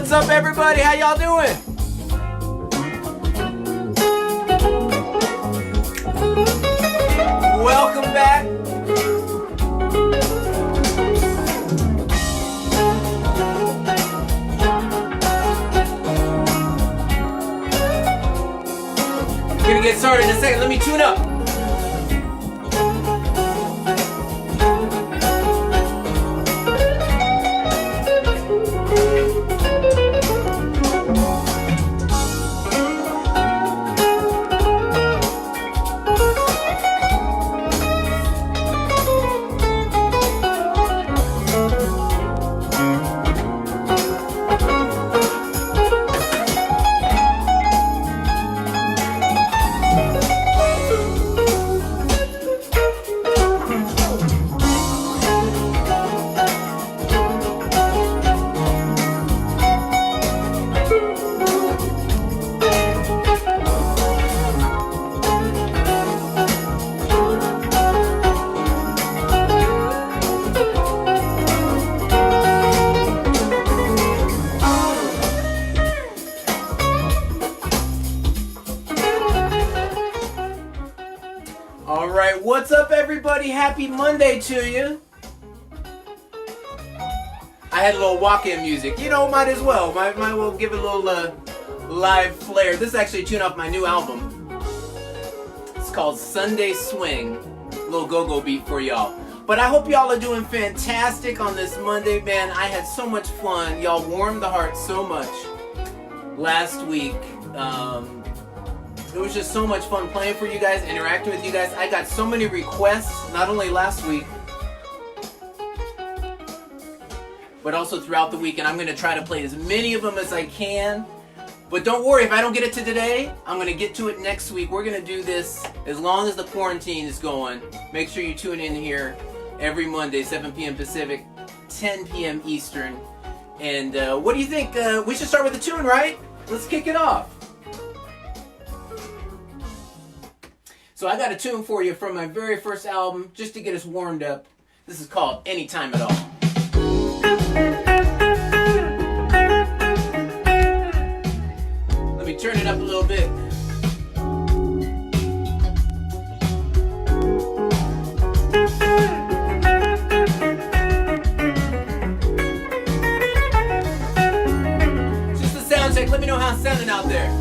What's up, everybody? How y'all doing? Welcome back. Gonna get started in a second. Let me tune up. Alright, what's up, everybody? Happy Monday to you. I had a little walk-in music. You know, might as well. Might well give it a little live flair. This is actually a tune off my new album. It's called Sunday Swing. A little go-go beat for y'all. But I hope y'all are doing fantastic on this Monday. Man, I had so much fun. Y'all warmed the heart so much last week. It was just so much fun playing for you guys, interacting with you guys. I got so many requests, not only last week, but also throughout the week, and I'm going to try to play as many of them as I can. But don't worry, if I don't get it to today, I'm going to get to it next week. We're going to do this as long as the quarantine is going. Make sure you tune in here every Monday, 7 p.m. Pacific, 10 p.m. Eastern. And what do you think? We should start with a tune, right? Let's kick it off. So I got a tune for you from my very first album, just to get us warmed up. This is called Anytime at All. Let me turn it up a little bit. Just a sound check. Let me know how it's sounding out there.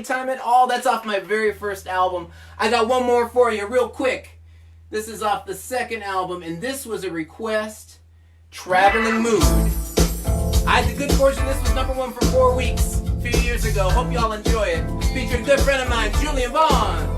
time at all. That's off my very first album. I got one more for you real quick. This is off the second album, and this was a request, Traveling Mood. I had the good fortune, this was #1 for 4 weeks a few years ago. Hope y'all enjoy it. Featuring a good friend of mine, Julian Vaughn.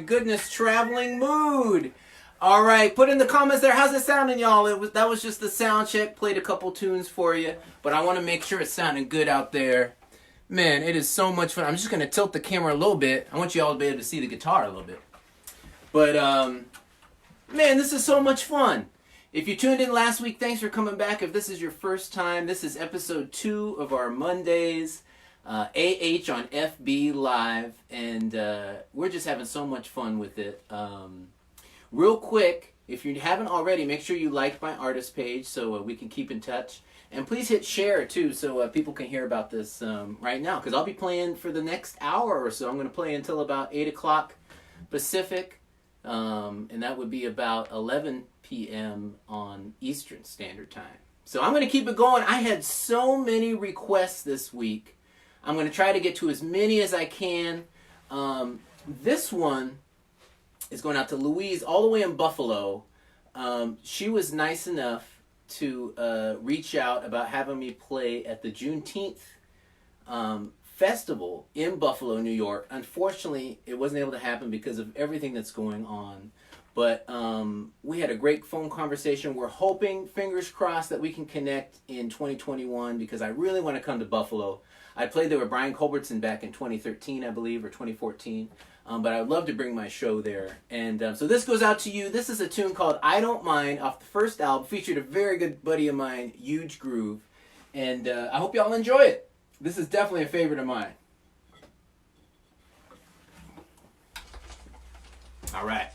Goodness, Traveling Mood. All right, put in the comments there. How's it sounding, y'all? That was just the sound check. Played a couple tunes for you, but I want to make sure it's sounding good out there. Man, it is so much fun. I'm just gonna tilt the camera a little bit. I want you all to be able to see the guitar a little bit. But man, this is so much fun. If you tuned in last week, thanks for coming back. If this is your first time, this is episode 2 of our Mondays. AH on FB Live, and we're just having so much fun with it. Real quick, if you haven't already, make sure you like my artist page so we can keep in touch. And please hit share too so people can hear about this right now, because I'll be playing for the next hour or so. I'm going to play until about 8 o'clock Pacific, and that would be about 11 p.m. on Eastern Standard Time. So I'm going to keep it going. I had so many requests this week. I'm going to try to get to as many as I can. This one is going out to Louise all the way in Buffalo. She was nice enough to reach out about having me play at the Juneteenth festival in Buffalo, New York. Unfortunately, it wasn't able to happen because of everything that's going on. But we had a great phone conversation. We're hoping, fingers crossed, that we can connect in 2021 because I really want to come to Buffalo. I played there with Brian Culbertson back in 2013, I believe, or 2014. But I would love to bring my show there. And so this goes out to you. This is a tune called I Don't Mind off the first album. Featured a very good buddy of mine, Huge Groove. And I hope y'all enjoy it. This is definitely a favorite of mine. All right.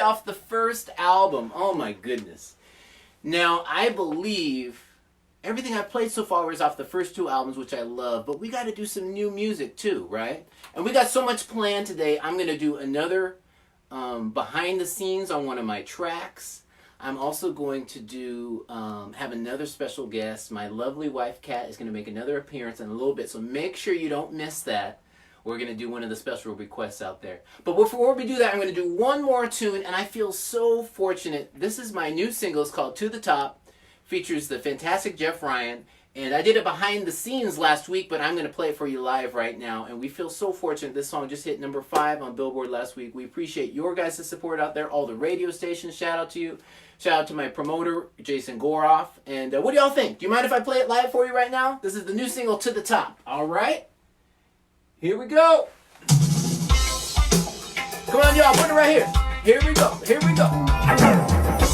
off the first album. Oh my goodness. Now, I believe everything I've played so far was off the first two albums, which I love, but we got to do some new music too, right? And we got so much planned today. I'm going to do another behind the scenes on one of my tracks. I'm also going to have another special guest. My lovely wife, Kat, is going to make another appearance in a little bit, so make sure you don't miss that. We're going to do one of the special requests out there. But before we do that, I'm going to do one more tune, and I feel so fortunate. This is my new single. It's called To The Top. Features the fantastic Jeff Ryan. And I did it behind the scenes last week, but I'm going to play it for you live right now. And we feel so fortunate. This song just hit number 5 on Billboard last week. We appreciate your guys' support out there. All the radio stations, shout out to you. Shout out to my promoter, Jason Goroff. And what do y'all think? Do you mind if I play it live for you right now? This is the new single, To The Top. All right? Here we go. Come on, y'all. Put it right here. Here we go. Here we go.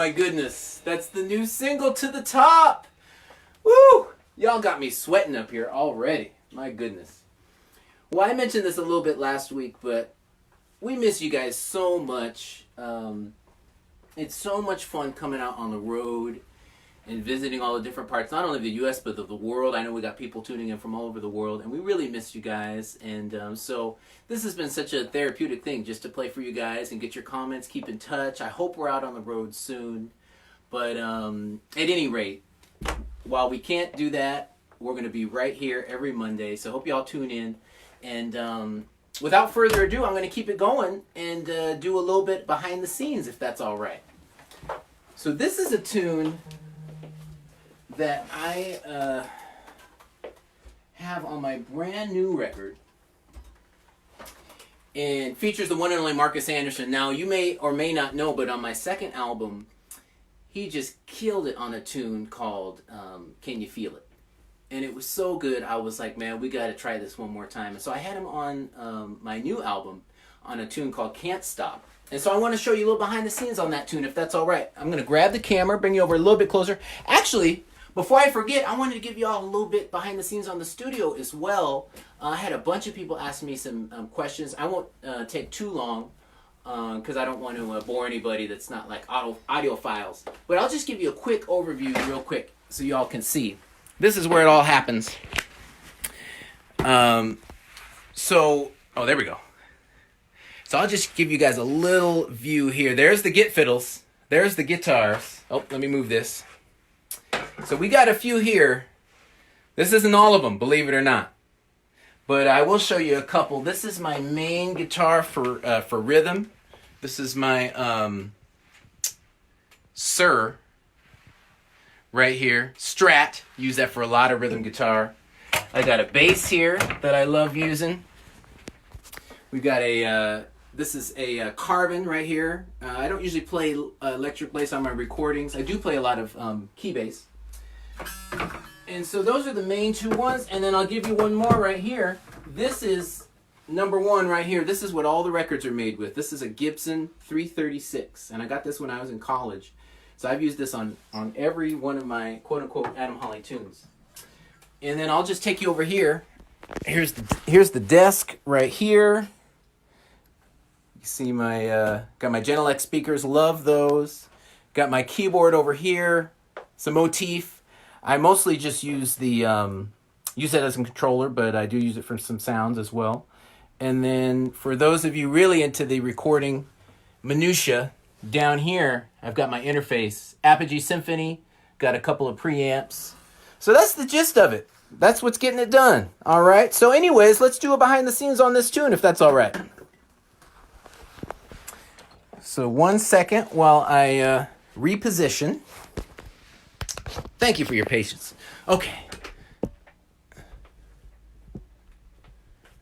my goodness. That's the new single, To The Top. Woo! Y'all got me sweating up here already. My goodness. Well, I mentioned this a little bit last week, but we miss you guys so much. It's so much fun coming out on the road and visiting all the different parts, not only of the U.S., but of the world. I know we got people tuning in from all over the world, and we really missed you guys. And so this has been such a therapeutic thing just to play for you guys and get your comments, keep in touch. I hope we're out on the road soon. But at any rate, while we can't do that, we're going to be right here every Monday. So hope y'all tune in. And without further ado, I'm going to keep it going and do a little bit behind the scenes, if that's all right. So this is a tune that I have on my brand new record, and features the one and only Marcus Anderson. Now, you may or may not know, but on my second album, he just killed it on a tune called Can You Feel It? And it was so good, I was like, man, we got to try this one more time. And so I had him on my new album on a tune called Can't Stop. And so I want to show you a little behind the scenes on that tune, if that's all right. I'm going to grab the camera, bring you over a little bit closer. Actually, before I forget, I wanted to give you all a little bit behind the scenes on the studio as well. I had a bunch of people ask me some questions. I won't take too long because I don't want to bore anybody that's not like audiophiles. But I'll just give you a quick overview real quick so you all can see. This is where it all happens. Oh, there we go. So I'll just give you guys a little view here. There's the git fiddles. There's the guitars. Oh, let me move this. So we got a few here. This isn't all of them, believe it or not. But I will show you a couple. This is my main guitar for rhythm. This is my Sir right here. Strat. Use that for a lot of rhythm guitar. I got a bass here that I love using. We've got this is a Carbon right here. I don't usually play electric bass on my recordings. I do play a lot of key bass. And so those are the main two ones. And then I'll give you one more right here. This is number one right here. This is what all the records are made with. This is a Gibson 336. And I got this when I was in college. So I've used this on every one of my quote-unquote Adam Holly tunes. And then I'll just take you over here. Here's the desk right here. You see my got my Genelec speakers. Love those. Got my keyboard over here. Some motif. I mostly just use the use it as a controller, but I do use it for some sounds as well. And then for those of you really into the recording minutia, down here I've got my interface, Apogee Symphony. Got a couple of preamps. So that's the gist of it. That's what's getting it done. All right. So anyways, let's do a behind the scenes on this tune, if that's all right. So 1 second while I reposition. Thank you for your patience. Okay.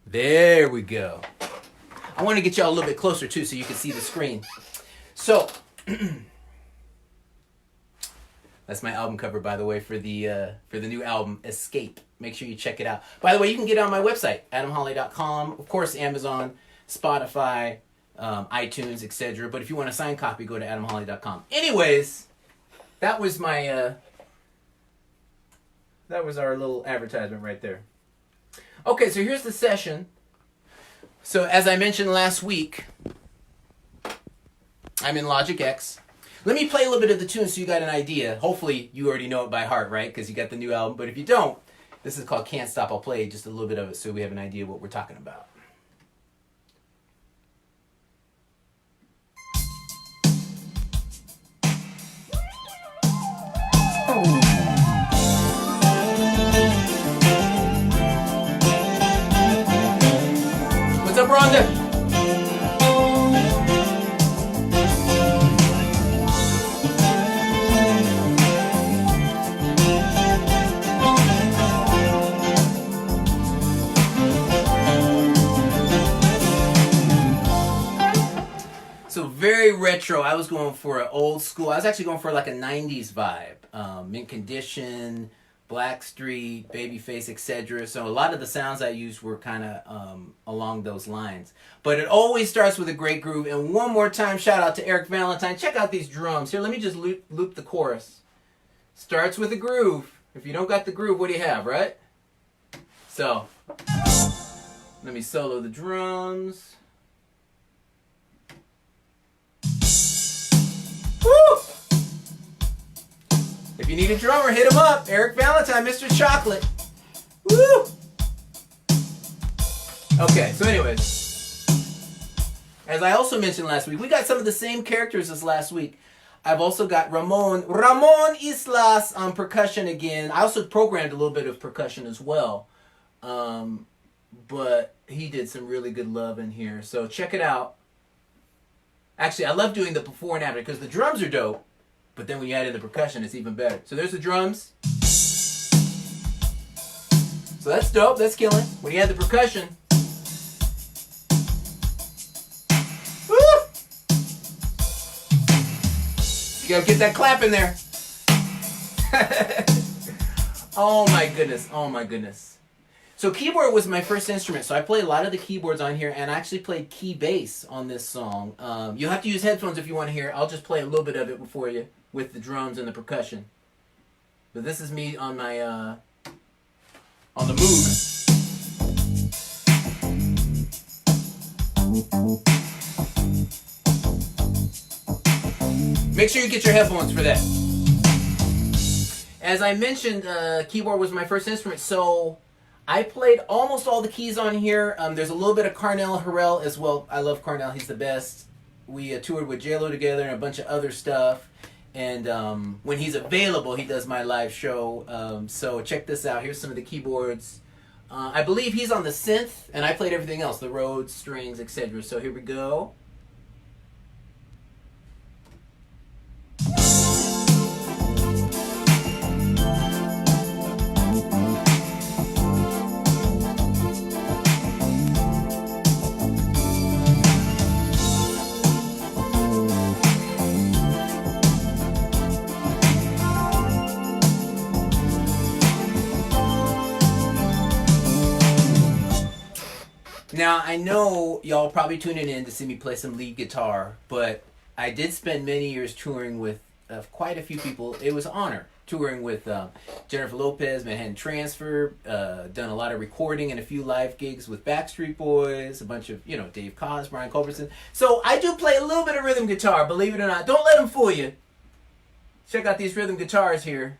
There we go. I want to get y'all a little bit closer too so you can see the screen. So that's my album cover, by the way, for the new album, Escape. Make sure you check it out. By the way, you can get it on my website, adamholly.com. Of course, Amazon, Spotify, iTunes, etc. But if you want a signed copy, go to adamholly.com. Anyways, that was my that was our little advertisement right there. Okay, so here's the session. So as I mentioned last week, I'm in Logic X. Let me play a little bit of the tune so you got an idea. Hopefully you already know it by heart, right? Because you got the new album. But if you don't, this is called Can't Stop. I'll play just a little bit of it so we have an idea what we're talking about. What's up, Rhonda? Very retro. I was going for an old school. I was actually going for like a 90s vibe. Mint Condition, Blackstreet, Babyface, etc. So a lot of the sounds I used were kind of along those lines. But it always starts with a great groove. And one more time, shout out to Eric Valentine. Check out these drums. Here, let me just loop the chorus. Starts with a groove. If you don't got the groove, what do you have, right? So, let me solo the drums. Woo! If you need a drummer, hit him up. Eric Valentine, Mr. Chocolate. Woo! Okay, so anyways, as I also mentioned last week, we got some of the same characters as last week. I've also got Ramon Islas on percussion again. I also programmed a little bit of percussion as well. But he did some really good love in here. So check it out. Actually, I love doing the before and after because the drums are dope. But then when you add in the percussion, it's even better. So there's the drums. So that's dope. That's killing. When you add the percussion. Woo! You gotta get that clap in there. Oh my goodness. Oh my goodness. So keyboard was my first instrument, so I played a lot of the keyboards on here, and I actually played key bass on this song. You'll have to use headphones if you want to hear it. I'll just play a little bit of it for you with the drums and the percussion. But this is me on my on the Moog. Make sure you get your headphones for that. As I mentioned, keyboard was my first instrument, so I played almost all the keys on here. There's a little bit of Carnell Harrell as well. I love Carnell. He's the best. We toured with J-Lo together and a bunch of other stuff. And when he's available, he does my live show. So check this out. Here's some of the keyboards. I believe he's on the synth, and I played everything else, the Rhodes, strings, etc. So here we go. Now, I know y'all probably tuning in to see me play some lead guitar, but I did spend many years touring with quite a few people. It was an honor touring with Jennifer Lopez, Manhattan Transfer, done a lot of recording and a few live gigs with Backstreet Boys, a bunch of, Dave Koz, Brian Culbertson. So I do play a little bit of rhythm guitar, believe it or not. Don't let them fool you. Check out these rhythm guitars here.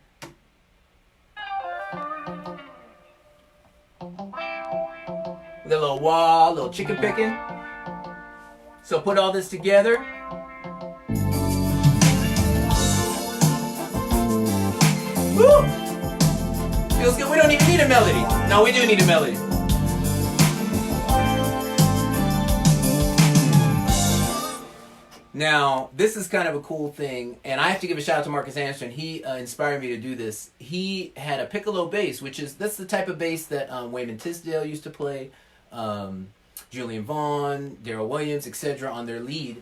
With a little wah, a little chicken picking. So put all this together. Woo! Feels good. We don't even need a melody. No, we do need a melody. Now, this is kind of a cool thing, and I have to give a shout out to Marcus Anderson. He inspired me to do this. He had a piccolo bass, that's the type of bass that Wayman Tisdale used to play. Julian Vaughn, Darrell Williams, etc. on their lead.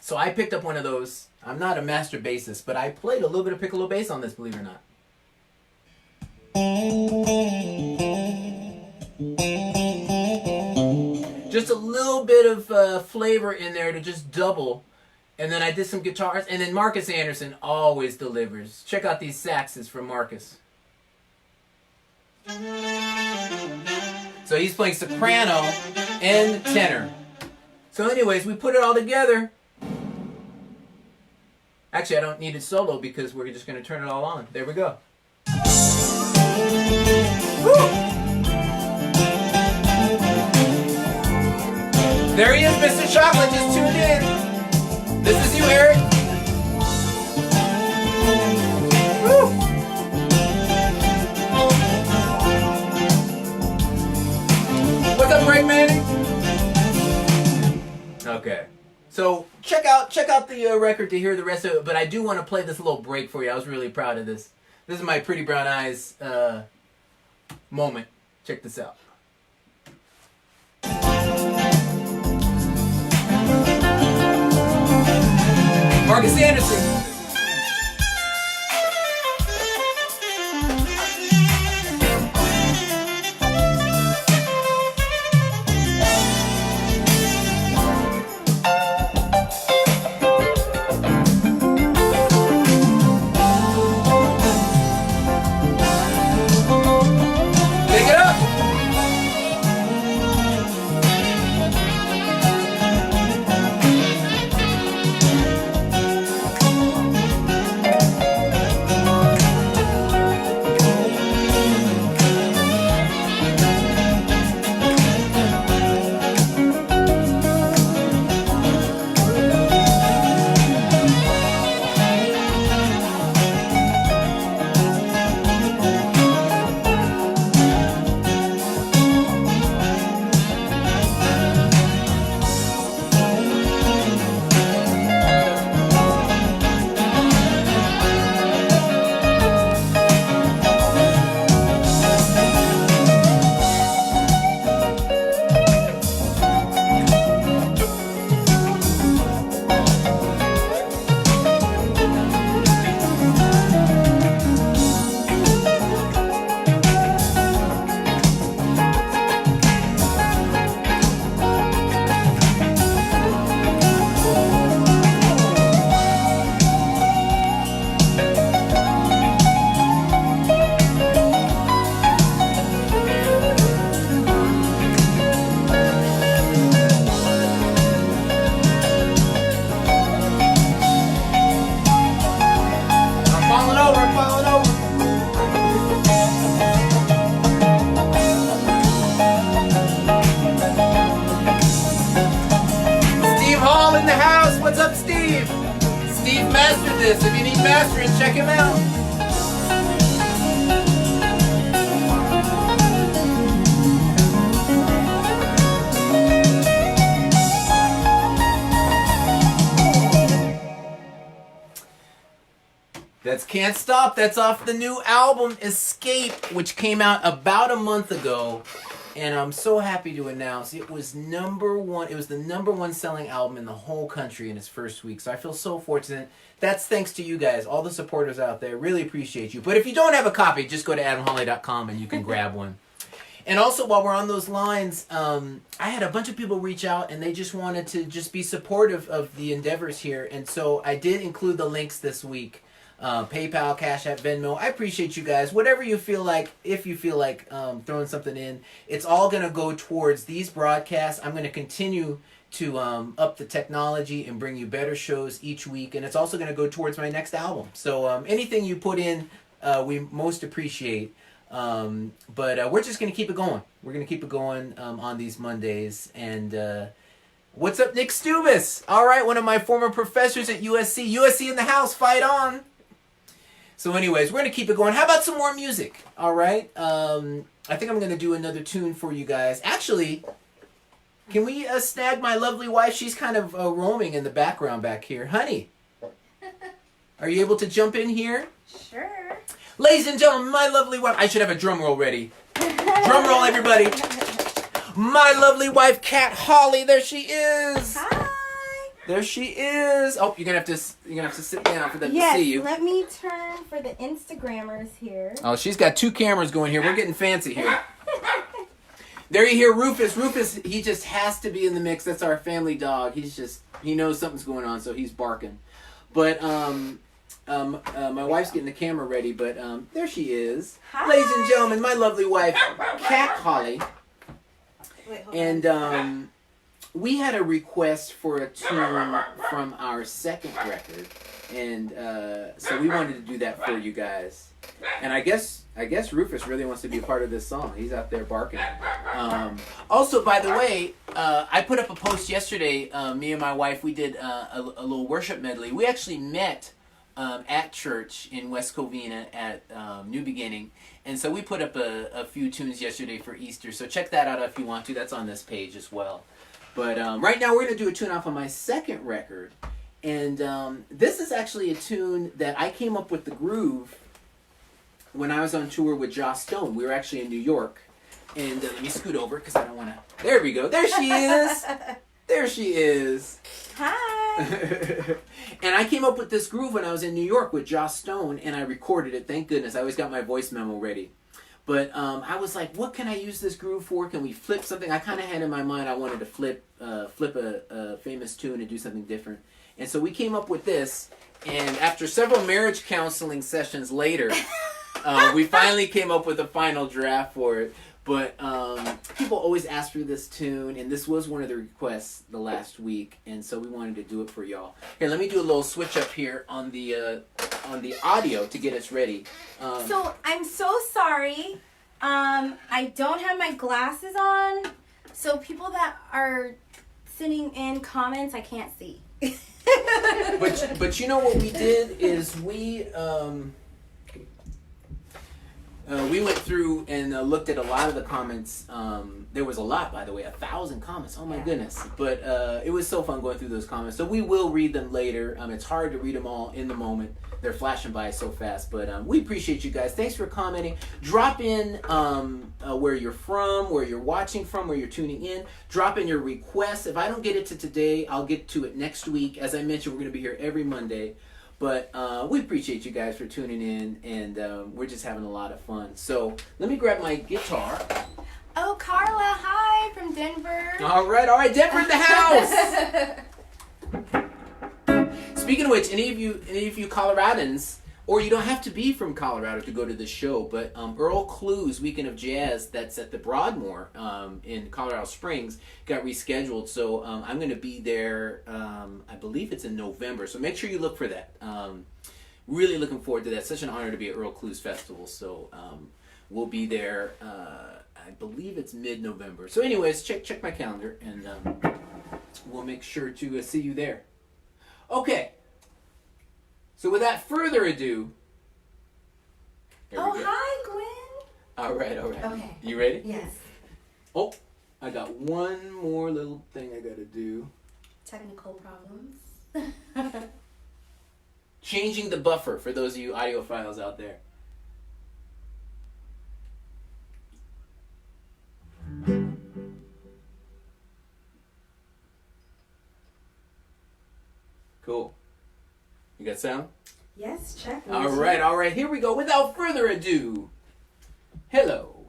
So I picked up one of those. I'm not a master bassist, but I played a little bit of piccolo bass on this, believe it or not. Just a little bit of flavor in there to just double. And then I did some guitars. And then Marcus Anderson always delivers. Check out these saxes from Marcus. So he's playing soprano and tenor. So anyways, we put it all together. Actually, I don't need it solo because we're just going to turn it all on. There we go. Woo! There he is, Mr. Chocolate, just tuned in. This is you, Eric. Woo! What's up, Greg Manning? Okay, so check out the record to hear the rest of it. But I do want to play this little break for you. I was really proud of this. This is my Pretty Brown Eyes moment. Check this out. Marcus Anderson. What's up, Steve? Steve mastered this. If you need mastering, check him out. That's Can't Stop. That's off the new album, Escape, which came out about a month ago. And I'm so happy to announce it was number one. It was the number one selling album in the whole country in its first week. So I feel so fortunate. That's thanks to you guys, all the supporters out there. Really appreciate you. But if you don't have a copy, just go to adamholly.com and you can grab one. And also, while we're on those lines, I had a bunch of people reach out and they just wanted to just be supportive of the endeavors here. And so I did include the links this week. PayPal, Cash App, Venmo. I appreciate you guys. Whatever you feel like, if you feel like throwing something in, it's all going to go towards these broadcasts. I'm going to continue to up the technology and bring you better shows each week. And it's also going to go towards my next album. So anything you put in, we most appreciate. But we're just going to keep it going. We're going to keep it going on these Mondays. And what's up, Nick Stubis? All right, one of my former professors at USC. USC in the house, fight on. So anyways, we're going to keep it going. How about some more music? All right. I think I'm going to do another tune for you guys. Actually, can we snag my lovely wife? She's kind of roaming in the background back here. Honey, are you able to jump in here? Sure. Ladies and gentlemen, my lovely wife. I should have a drum roll ready. Drum roll, everybody. My lovely wife, Kat Holly. There she is. Hi. There she is. Oh, you're gonna have to sit down for them to see you. Let me turn for the Instagrammers here. Oh, she's got two cameras going here. We're getting fancy here. There you hear Rufus. Rufus, he just has to be in the mix. That's our family dog. He knows something's going on, so he's barking. But my wife's getting the camera ready. But there she is. Hi. Ladies and gentlemen, my lovely wife, Kat Holly. Wait, hold And we had a request for a tune from our second record, and so we wanted to do that for you guys. And I guess Rufus really wants to be a part of this song. He's out there barking. Also, by the way, I put up a post yesterday. Me and my wife, we did a little worship medley. We actually met at church in West Covina at New Beginning. And so we put up a few tunes yesterday for Easter. So check that out if you want to. That's on this page as well. But right now we're going to do a tune off of my second record. And this is actually a tune that I came up with the groove when I was on tour with Joss Stone. We were actually in New York. And let me scoot over because I don't want to... There we go. There she is. There she is. Hi. And I came up with this groove when I was in New York with Joss Stone, and I recorded it. Thank goodness. I always got my voice memo ready. But I was like, what can I use this groove for? Can we flip something? I kind of had in my mind I wanted to flip a famous tune and do something different. And so we came up with this, and after several marriage counseling sessions later, we finally came up with a final draft for it. But people always ask for this tune, and this was one of the requests the last week, and so we wanted to do it for y'all. Here, let me do a little switch up here on the audio to get us ready. So I'm so sorry. I don't have my glasses on, so people that are sending in comments, I can't see. But you know what we did is we went through and looked at a lot of the comments. There was a lot, by the way, 1,000 comments. Oh my goodness! But it was so fun going through those comments. So we will read them later. It's hard to read them all in the moment. They're flashing by so fast. But we appreciate you guys. Thanks for commenting. Drop in where you're from, where you're watching from, where you're tuning in. Drop in your requests. If I don't get it to today, I'll get to it next week. As I mentioned, we're going to be here every Monday. But we appreciate you guys for tuning in, and we're just having a lot of fun. So let me grab my guitar. Oh, Carla, hi from Denver. All right, Denver in the house. Speaking of which, any of you Coloradans, or you don't have to be from Colorado to go to this show, but Earl Clue's Weekend of Jazz that's at the Broadmoor in Colorado Springs got rescheduled. So I'm going to be there, I believe it's in November. So make sure you look for that. Really looking forward to that. Such an honor to be at Earl Clue's Festival. So we'll be there, I believe it's mid-November. So anyways, check my calendar, and we'll make sure to see you there. Okay. So without further ado. Here we go. Hi, Gwen. All right, all right. Okay. You ready? Yes. Oh, I got one more little thing I gotta do. Technical problems. Changing the buffer for those of you audiophiles out there. Cool. You got sound? Yes, check. All right. Here we go. Without further ado, hello.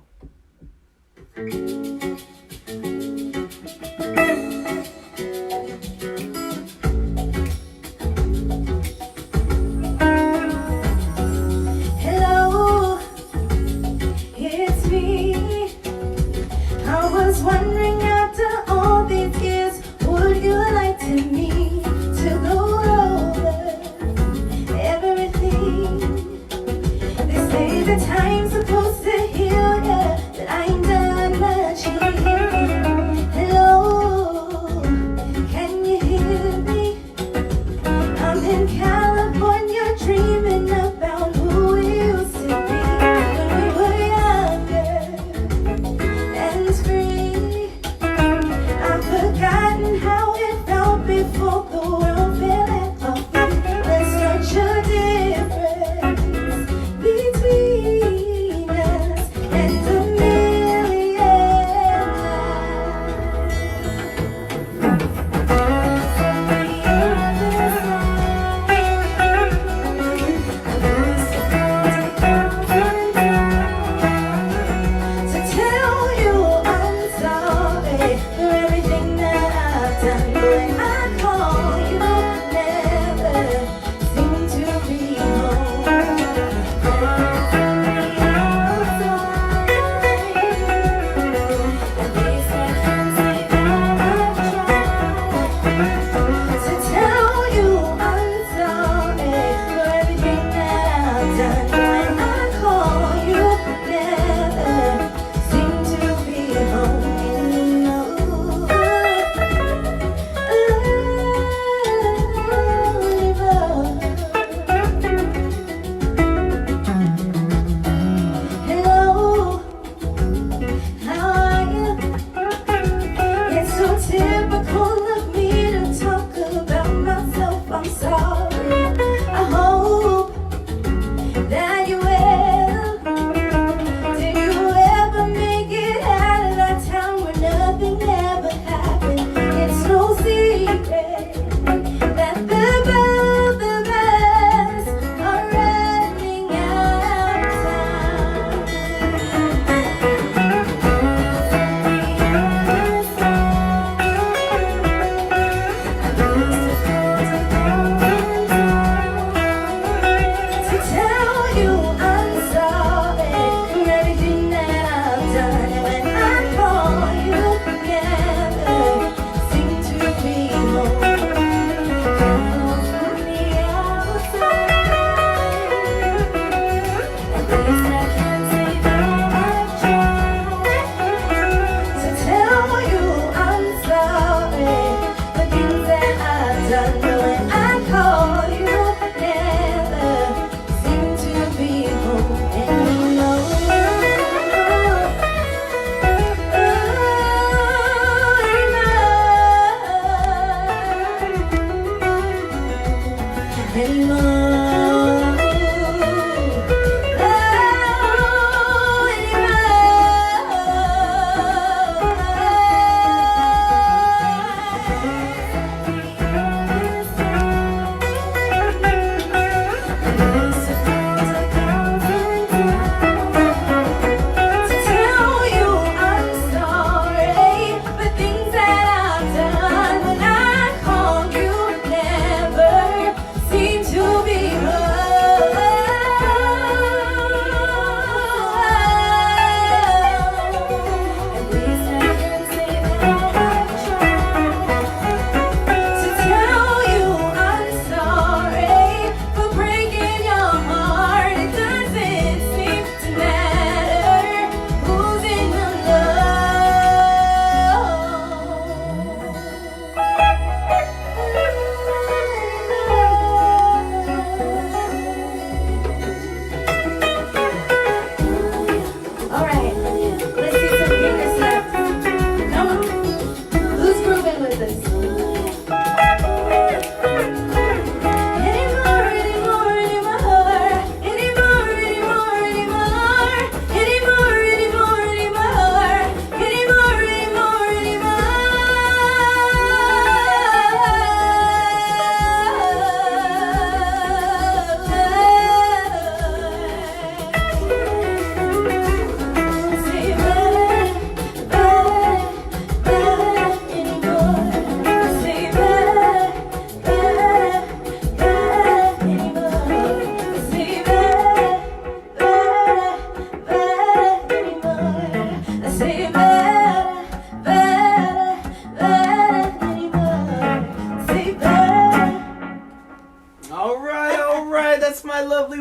Hello, it's me. I was wondering after all these years, would you like to meet to go over everything? They say the time's supposed to heal ya, but I ain't done much healing.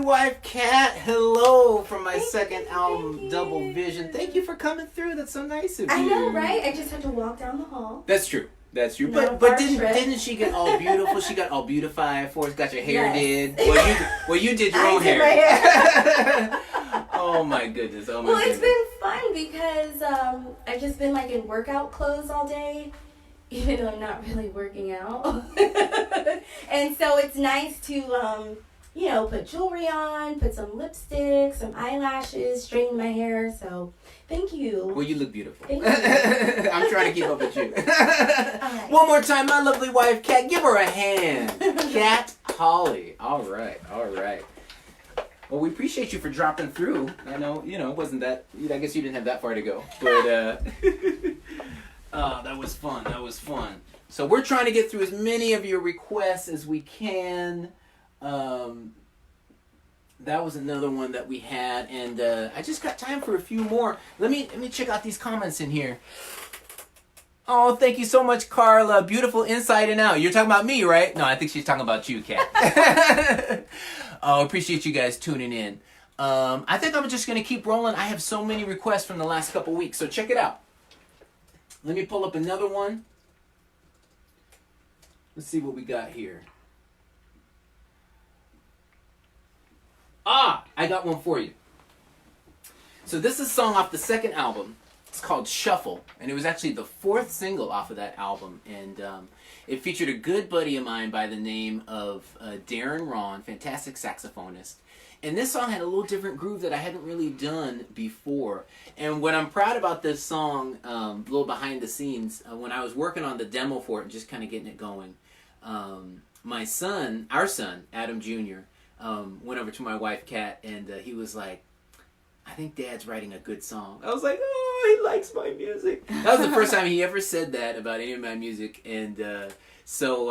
wife, Kat. Hello from my second album, Double Vision. Thank you for coming through. That's so nice of you. I know, right? I just had to walk down the hall. That's true. That's true. Not But a didn't she get all beautiful? She got all beautified for us. Got your hair Yes. did. Well, you did your own hair. My hair. Oh my goodness. Oh my Well, goodness. it's been fun because I've just been like in workout clothes all day, even though I'm not really working out. And so it's nice to, put jewelry on, put some lipstick, some eyelashes, straighten my hair. So thank you. Well, you look beautiful. Thank you. I'm trying to keep up with you. Right. One more time, my lovely wife, Kat. Give her a hand. Kat Holly. All right. Well, we appreciate you for dropping through. I know, wasn't that... I guess you didn't have that far to go. But, oh, that was fun. So we're trying to get through as many of your requests as we can. That was another one that we had. And I just got time for a few more. Let me check out these comments in here. Oh, thank you so much, Carla. Beautiful inside and out. You're talking about me, right? No, I think she's talking about you, Kat. Oh, appreciate you guys tuning in. I think I'm just going to keep rolling. I have so many requests from the last couple weeks, so check it out. Let me pull up another one. Let's see what we got here. I got one for you. So this is a song off the second album. It's called Shuffle, and it was actually the fourth single off of that album, and it featured a good buddy of mine by the name of Darren Ron, fantastic saxophonist. And this song had a little different groove that I hadn't really done before. And what I'm proud about this song, a little behind the scenes, when I was working on the demo for it and just kind of getting it going, our son, Adam Jr., went over to my wife, Kat, and he was like, I think Dad's writing a good song. I was like, oh, he likes my music. That was the first time he ever said that about any of my music. And so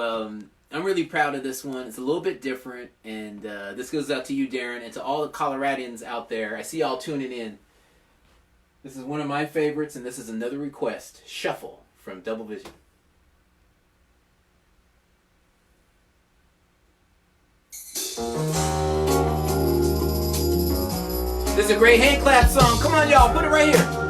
I'm really proud of this one. It's a little bit different. And this goes out to you, Darren, and to all the Coloradians out there. I see y'all tuning in. This is one of my favorites, and this is another request. Shuffle from Double Vision. This is a great hand clap song. Come on, y'all. Put it right here.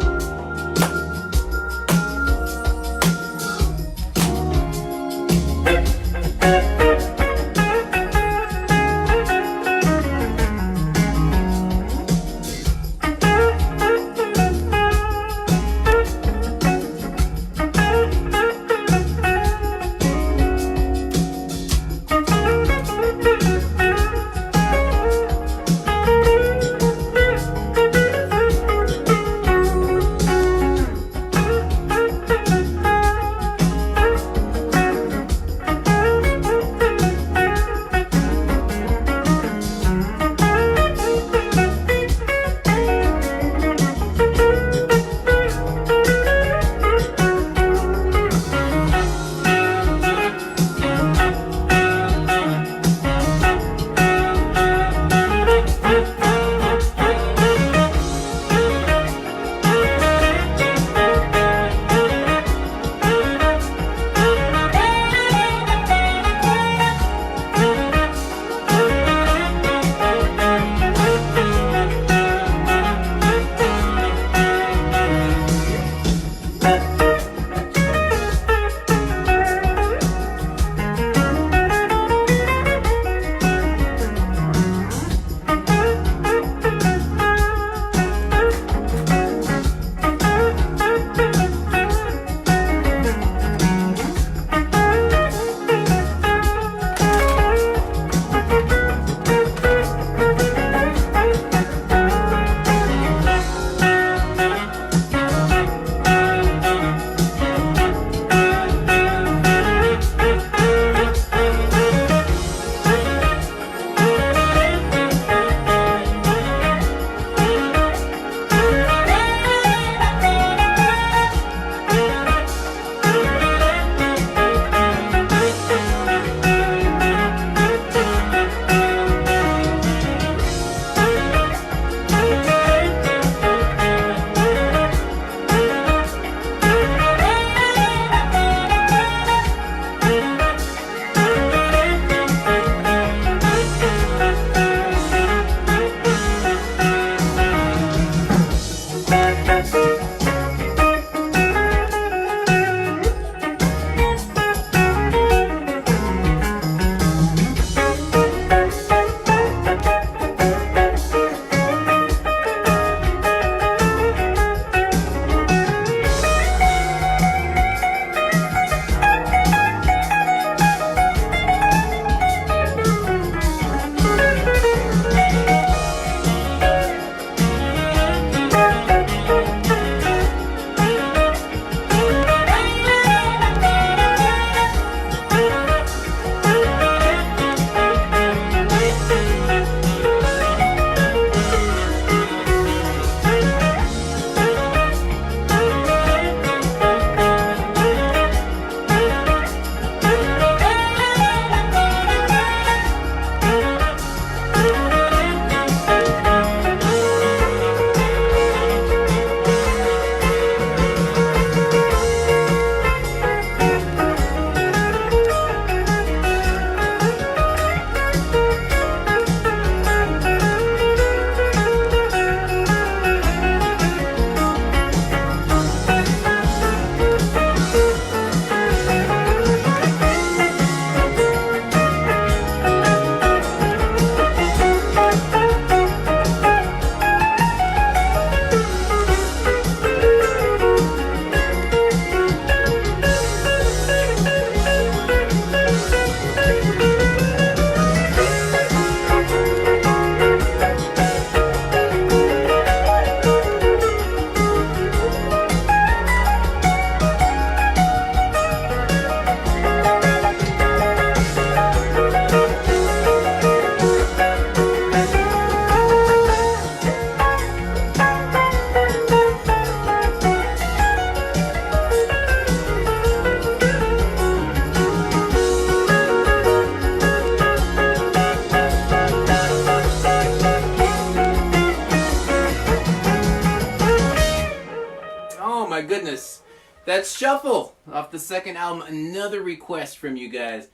That's Shuffle off the second album. Another request from you guys.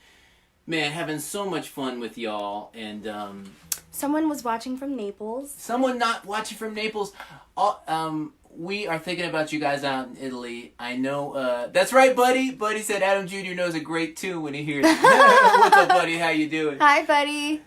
Man, having so much fun with y'all. And someone was watching from Naples. Someone not watching from Naples. We are thinking about you guys out in Italy. I know. That's right, Buddy. Buddy said Adam Jr. knows a great tune when he hears it. What's up, Buddy? How you doing? Hi, Buddy.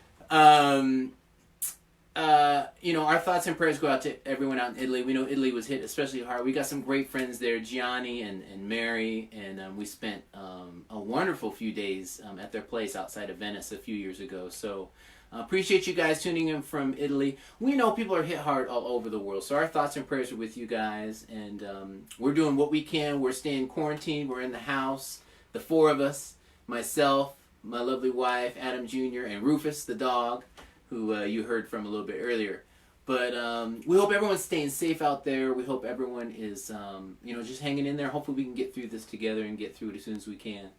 Our thoughts and prayers go out to everyone out in Italy. We know Italy was hit especially hard. We got some great friends there, Gianni and Mary, and we spent a wonderful few days at their place outside of Venice a few years ago. So appreciate you guys tuning in from Italy. We know people are hit hard all over the world, so our thoughts and prayers are with you guys, and we're doing what we can. We're staying quarantined. We're in the house, the four of us, myself, my lovely wife, Adam Jr., and Rufus, the dog, who you heard from a little bit earlier. But we hope everyone's staying safe out there. We hope everyone is, just hanging in there. Hopefully we can get through this together and get through it as soon as we can.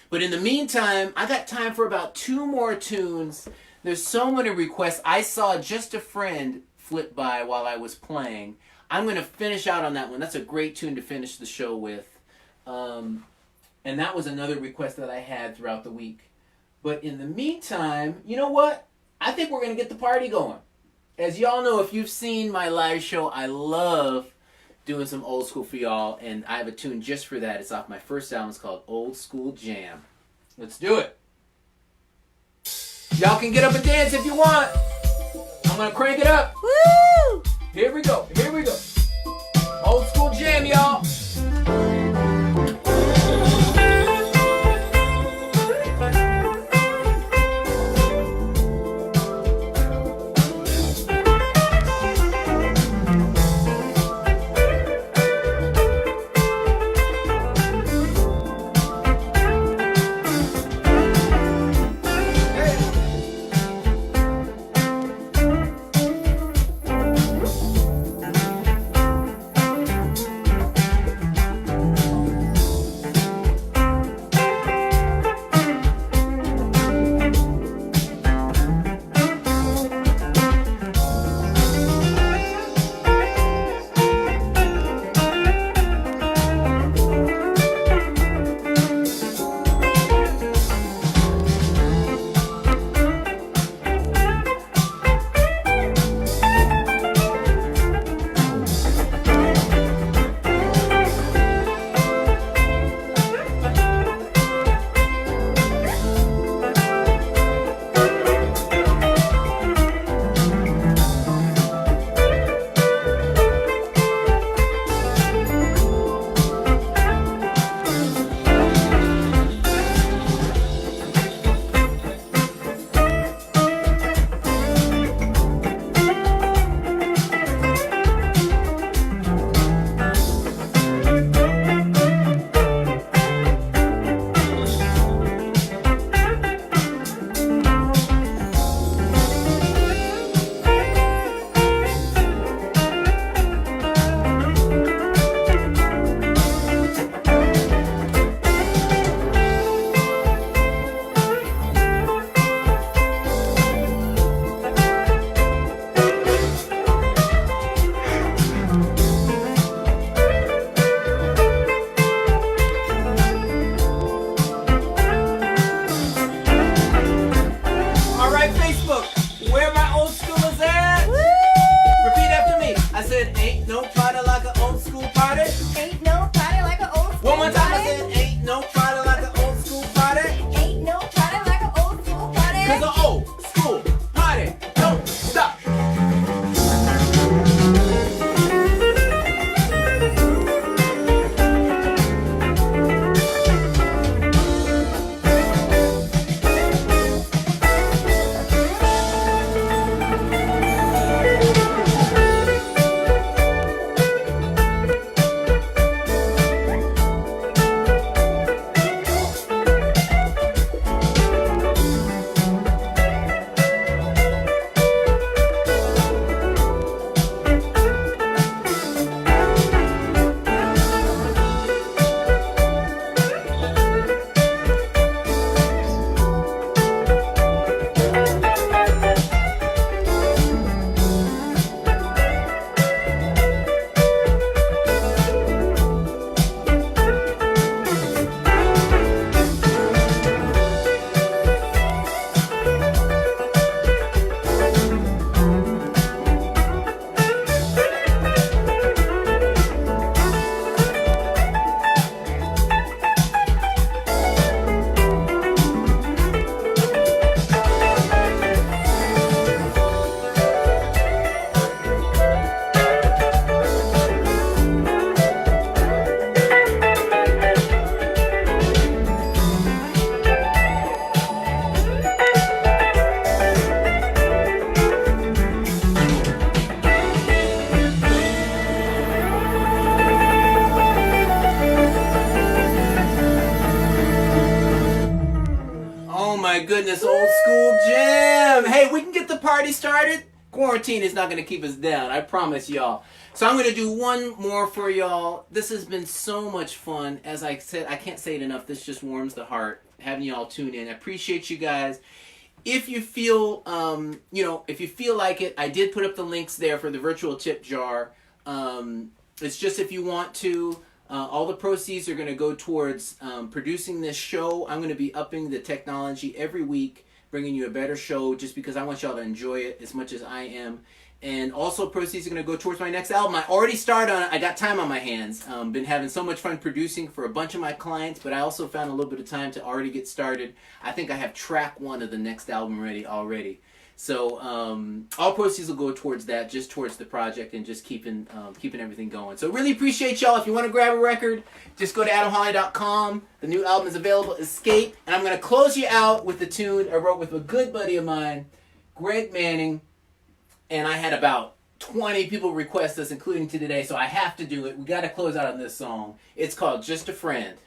But in the meantime, I got time for about 2 more tunes. There's so many requests. I saw Just a Friend flip by while I was playing. I'm going to finish out on that one. That's a great tune to finish the show with. And that was another request that I had throughout the week. But in the meantime, you know what? I think we're going to get the party going. As y'all know, if you've seen my live show, I love doing some old school for y'all, and I have a tune just for that. It's off my first album. It's called Old School Jam. Let's do it. Y'all can get up and dance if you want. I'm going to crank it up. Woo! Here we go. Here we go. Old School Jam, y'all. Oh my goodness, old school jam. Hey, we can get the party started. Quarantine is not going to keep us down, I promise y'all. So I'm going to do one more for y'all. This has been so much fun. As I said, I can't say it enough. This just warms the heart, having y'all tune in. I appreciate you guys. If you feel, if you feel like it, I did put up the links there for the virtual tip jar. It's just if you want to. All the proceeds are going to go towards producing this show. I'm going to be upping the technology every week, bringing you a better show just because I want y'all to enjoy it as much as I am. And also proceeds are going to go towards my next album. I already started on it. I got time on my hands. Been having so much fun producing for a bunch of my clients, but I also found a little bit of time to already get started. I think I have track 1 of the next album ready already. So all proceeds will go towards that, just towards the project and just keeping everything going. So really appreciate y'all. If you want to grab a record, just go to AdamHolly.com. The new album is available, Escape. And I'm going to close you out with the tune I wrote with a good buddy of mine, Greg Manning. And I had about 20 people request this, including today, so I have to do it. We got to close out on this song. It's called Just a Friend.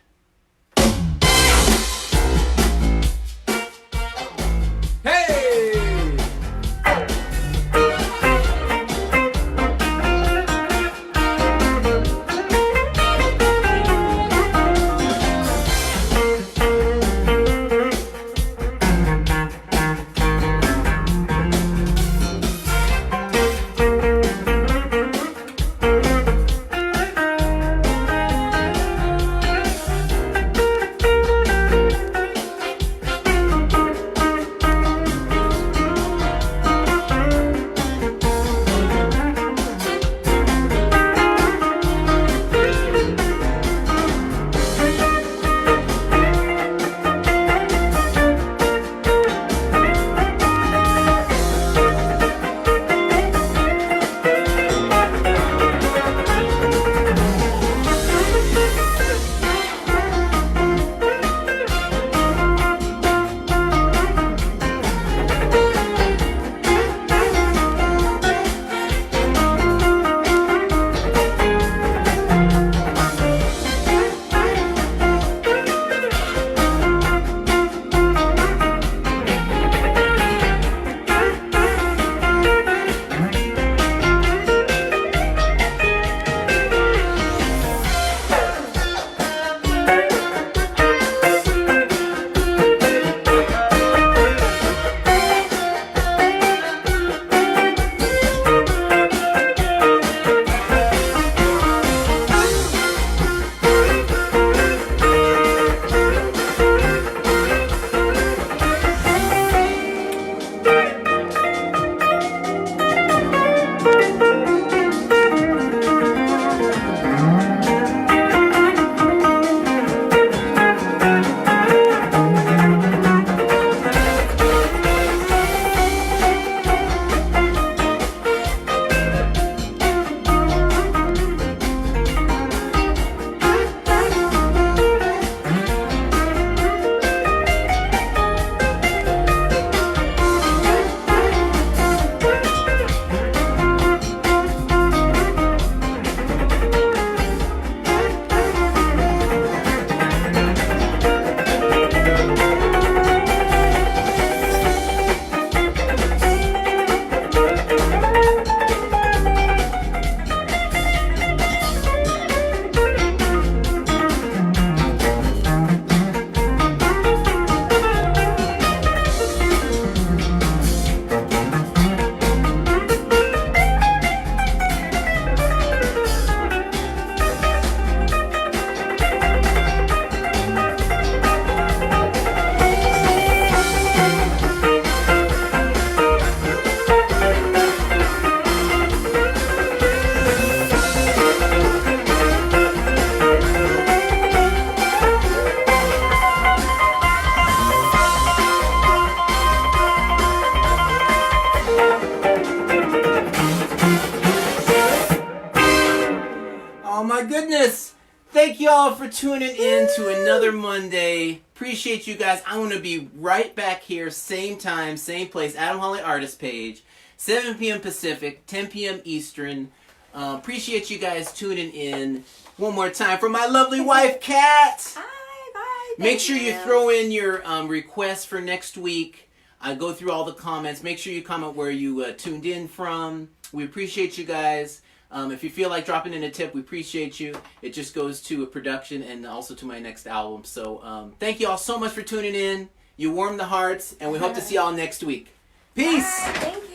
goodness. Thank you all for tuning in to another Monday. Appreciate you guys. I'm going to be right back here, same time, same place, Adam Holly Artist page, 7 p.m. Pacific, 10 p.m. Eastern. Appreciate you guys tuning in. One more time for my lovely wife, Kat. Hi, bye. Make sure you throw in your requests for next week. Go through all the comments. Make sure you comment where you tuned in from. We appreciate you guys. If you feel like dropping in a tip, we appreciate you. It just goes to a production and also to my next album. So thank you all so much for tuning in. You warm the hearts, and we hope to see y'all next week. Peace! Bye. Thank you.